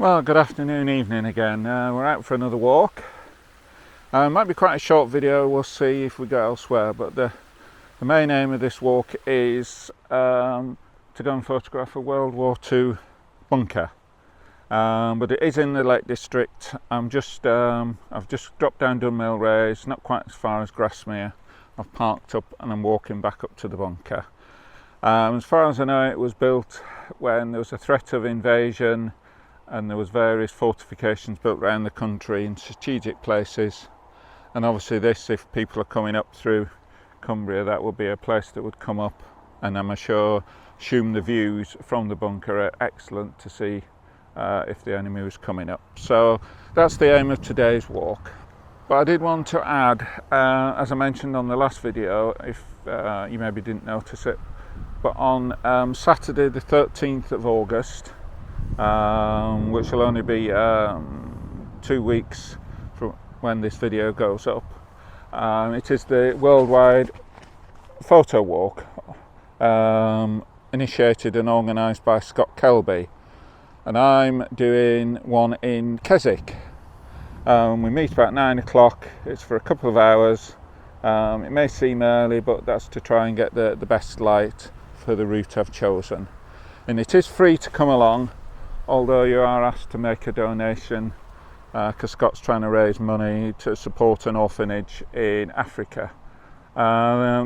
Well, good afternoon, evening again. We're out for another walk. Might be quite a short video, we'll see if we go elsewhere, but the main aim of this walk is to go and photograph a World War II bunker. But it is in the Lake District. I've just dropped down Dunmail Raise, not quite as far as Grasmere. I've parked up and I'm walking back up to the bunker. As far as I know, it was built when there was a threat of invasion, and there was various fortifications built around the country in strategic places. And obviously this, if people are coming up through Cumbria, that would be a place that would come up, and I'm assume the views from the bunker are excellent to see if the enemy was coming up. So that's the aim of today's walk. But I did want to add, as I mentioned on the last video, if you maybe didn't notice it, but on Saturday the 13th of August, which will only be 2 weeks from when this video goes up, it is the worldwide photo walk, initiated and organised by Scott Kelby, and I'm doing one in Keswick. We meet about 9 o'clock. It's for a couple of hours. It may seem early, but that's to try and get the best light for the route I've chosen, and it is free to come along, although you are asked to make a donation because Scott's trying to raise money to support an orphanage in Africa.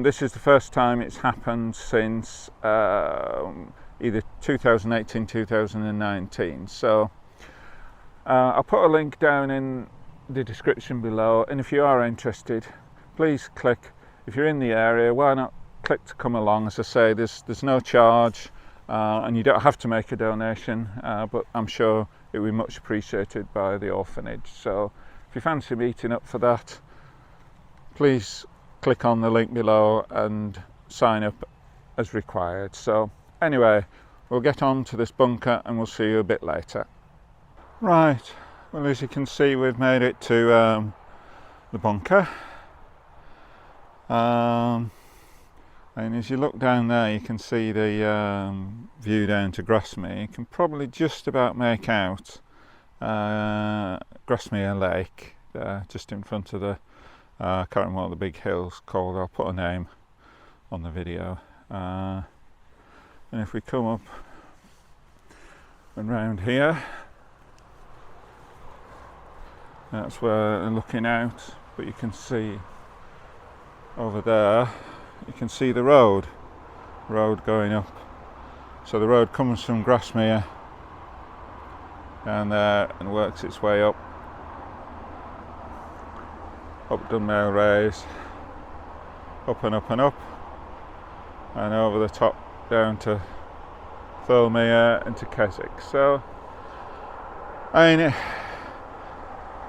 This is the first time it's happened since either 2018, 2019. So I'll put a link down in the description below, and if you are interested, please click. If you're in the area, why not click to come along? As I say, there's no charge. And you don't have to make a donation, but I'm sure it will be much appreciated by the orphanage. So if you fancy meeting up for that, please click on the link below and sign up as required. So anyway, we'll get on to this bunker and we'll see you a bit later. Right, well, as you can see, we've made it to the bunker. And as you look down there, you can see the view down to Grasmere. You can probably just about make out Grasmere Lake just in front of the, I can't remember what the big hill's called. I'll put a name on the video. And if we come up and round here, that's where we're looking out, but you can see over there, you can see the road going up. So the road comes from Grasmere down there and works its way up Dunmail Raise, up and up and up, and over the top down to Thirlmere and to Keswick. So I mean,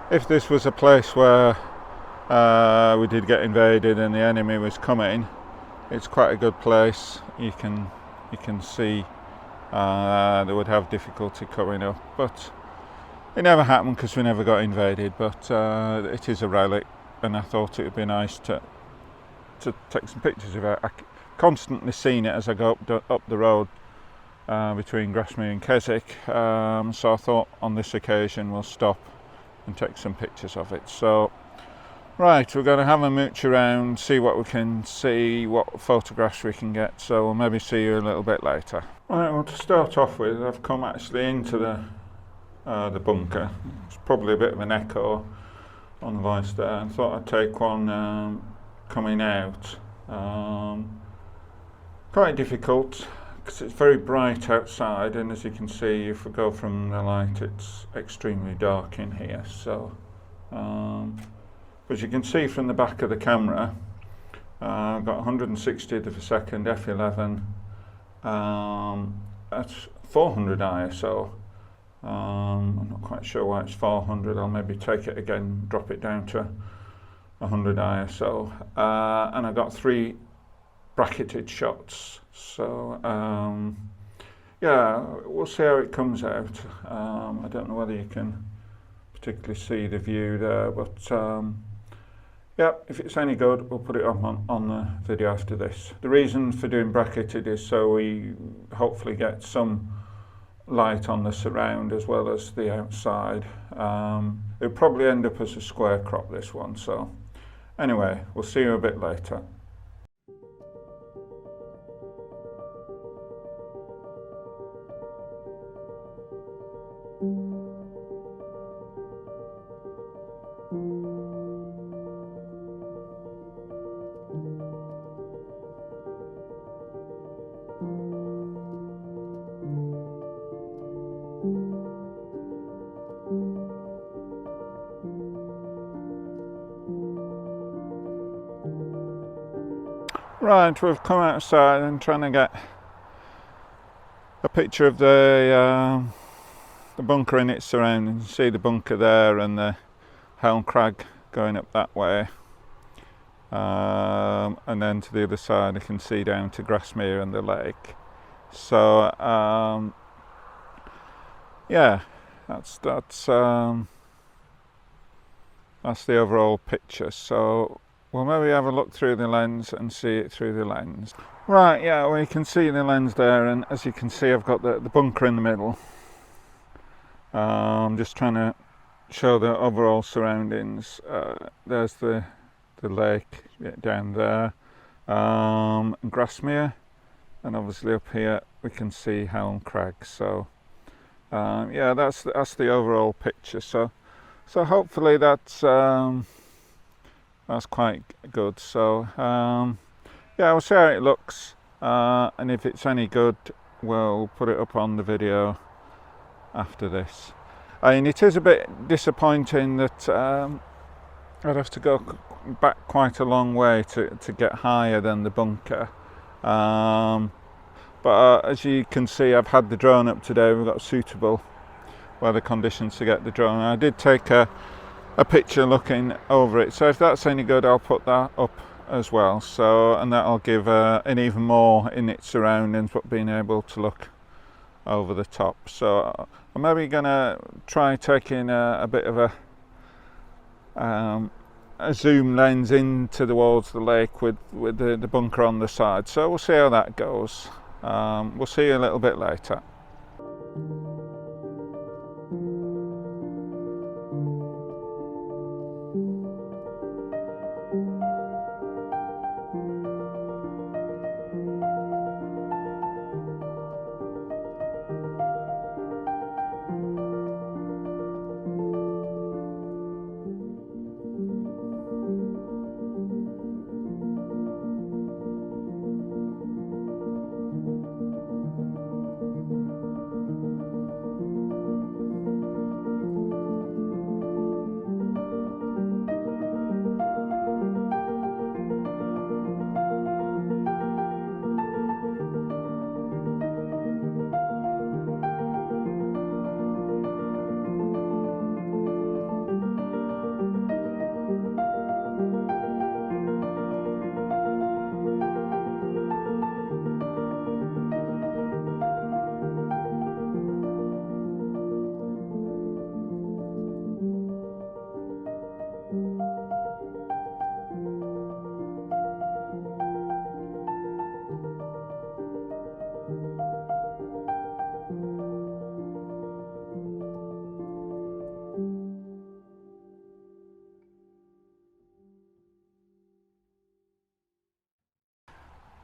if this was a place where we did get invaded and the enemy was coming, it's quite a good place. You can see they would have difficulty coming up, but it never happened because we never got invaded. But it is a relic, and I thought it would be nice to take some pictures of it. I constantly seen it as I go up the road between Grasmere and Keswick, so I thought on this occasion we'll stop and take some pictures of it. So right, we're going to have a mooch around, see what we can see, what photographs we can get, so we'll maybe see you a little bit later. Right, well, to start off with, I've come actually into the bunker. It's probably a bit of an echo on the voice there. I thought I'd take one coming out. Quite difficult because it's very bright outside, and as you can see, if we go from the light, it's extremely dark in here. So as you can see from the back of the camera, I've got 160th of a second f11 at 400 ISO. I'm not quite sure why it's 400. I'll maybe take it again, drop it down to 100 ISO. And I got 3 bracketed shots. So yeah, we'll see how it comes out. I don't know whether you can particularly see the view there, but yeah, if it's any good, we'll put it up on the video after this. The reason for doing bracketed is so we hopefully get some light on the surround as well as the outside. It'll probably end up as a square crop, this one, so anyway, we'll see you a bit later. Right, we've come outside and trying to get a picture of the bunker and its surroundings. You see the bunker there and the Helm Crag going up that way, and then to the other side I can see down to Grasmere and the lake. So yeah, that's the overall picture. So we'll maybe have a look through the lens and see it through the lens. Right, yeah, well, you can see the lens there, and as you can see I've got the bunker in the middle. I'm just trying to show the overall surroundings. There's the lake down there, Grasmere, and obviously up here we can see Helm Crag. So yeah, that's the overall picture. So hopefully that's quite good. So yeah, we'll see how it looks, and if it's any good we'll put it up on the video after this. And it is a bit disappointing that I'd have to go back quite a long way to get higher than the bunker, but as you can see I've had the drone up today. We've got suitable weather conditions to get the drone. I did take a picture looking over it, so if that's any good I'll put that up as well. So, and that'll give an even more in its surroundings, but being able to look over the top. So I'm maybe gonna try taking a bit of a zoom lens in towards the lake with the bunker on the side. So we'll see how that goes. We'll see you a little bit later.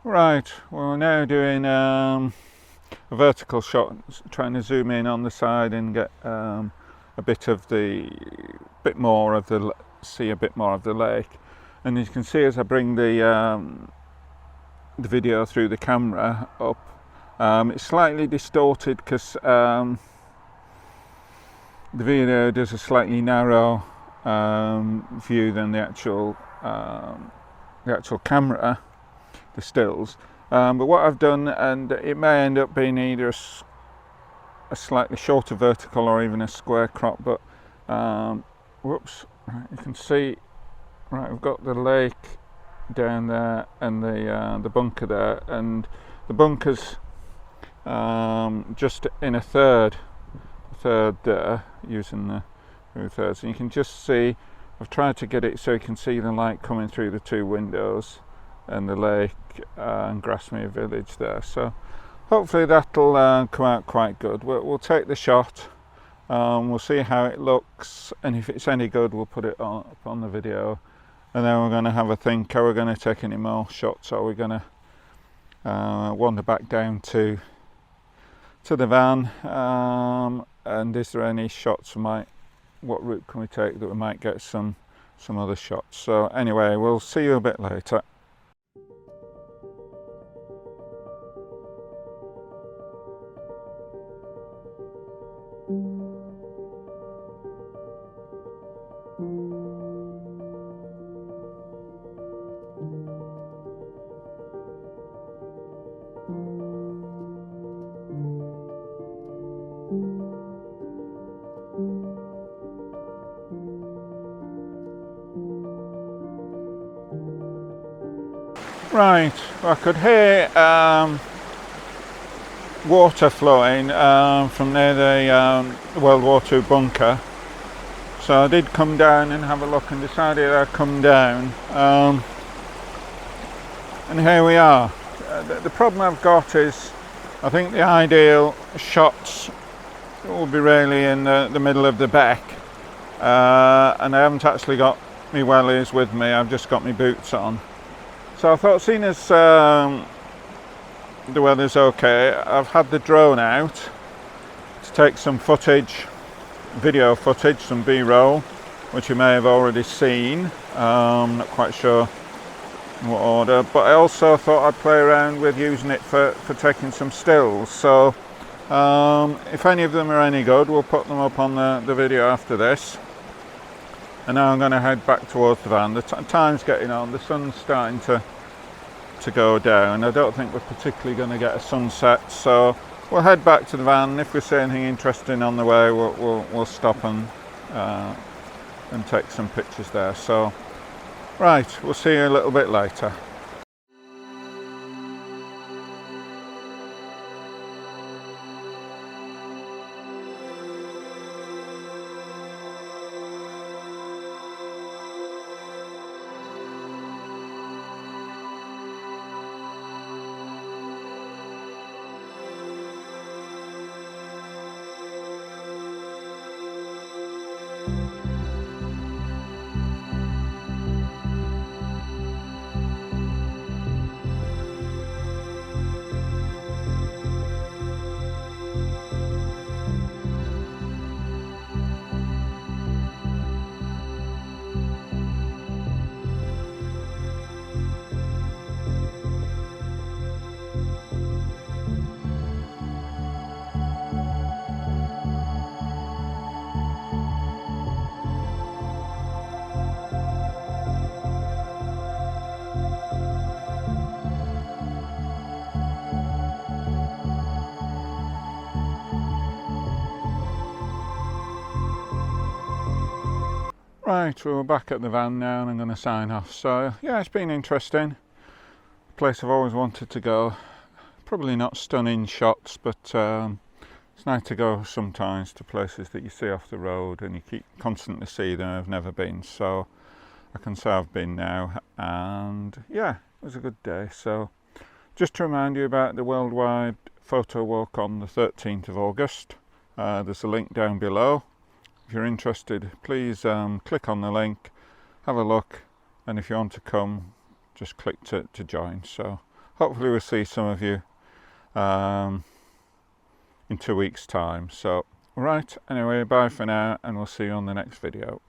Right, we're now doing a vertical shot, trying to zoom in on the side and get a bit more of the lake. And as you can see, as I bring the video through the camera up, it's slightly distorted because the video does a slightly narrow view than the actual camera, the stills. But what I've done, and it may end up being either a slightly shorter vertical or even a square crop, but whoops, right, you can see, right, we've got the lake down there and the bunker there, and the bunker's just in a third there, using the thirds, and you can just see I've tried to get it so you can see the light coming through the two windows and the lake and Grasmere village there. So hopefully that'll come out quite good. We'll take the shot, we'll see how it looks, and if it's any good we'll put it up on the video, and then we're going to have a think, are we going to take any more shots, are we going to wander back down to the van, and is there any shots what route can we take that we might get some other shots. So anyway, we'll see you a bit later. Right, I could hear water flowing from near the World War II bunker, so I did come down and have a look and decided I'd come down, and here we are. The problem I've got is I think the ideal shots will be really in the middle of the beck, and I haven't actually got my wellies with me, I've just got my boots on. So I thought, seeing as the weather's okay, I've had the drone out to take some footage, video footage, some B-roll, which you may have already seen. Not quite sure in what order, but I also thought I'd play around with using it for taking some stills. So if any of them are any good, we'll put them up on the video after this. And now I'm going to head back towards the van. The time's getting on, the sun's starting to go down. I don't think we're particularly going to get a sunset, so we'll head back to the van. If we see anything interesting on the way, we'll stop and take some pictures there. So, right, we'll see you a little bit later. Right, we're back at the van now and I'm going to sign off. So yeah, it's been interesting. A place I've always wanted to go. Probably not stunning shots, but it's nice to go sometimes to places that you see off the road and you constantly see them. I've never been, so I can say I've been now, and yeah, it was a good day. So just to remind you about the worldwide photo walk on the 13th of August, there's a link down below. If you're interested, please click on the link, have a look, and if you want to come, just click to join. So hopefully we'll see some of you in 2 weeks' time. So right, anyway, bye for now, and we'll see you on the next video.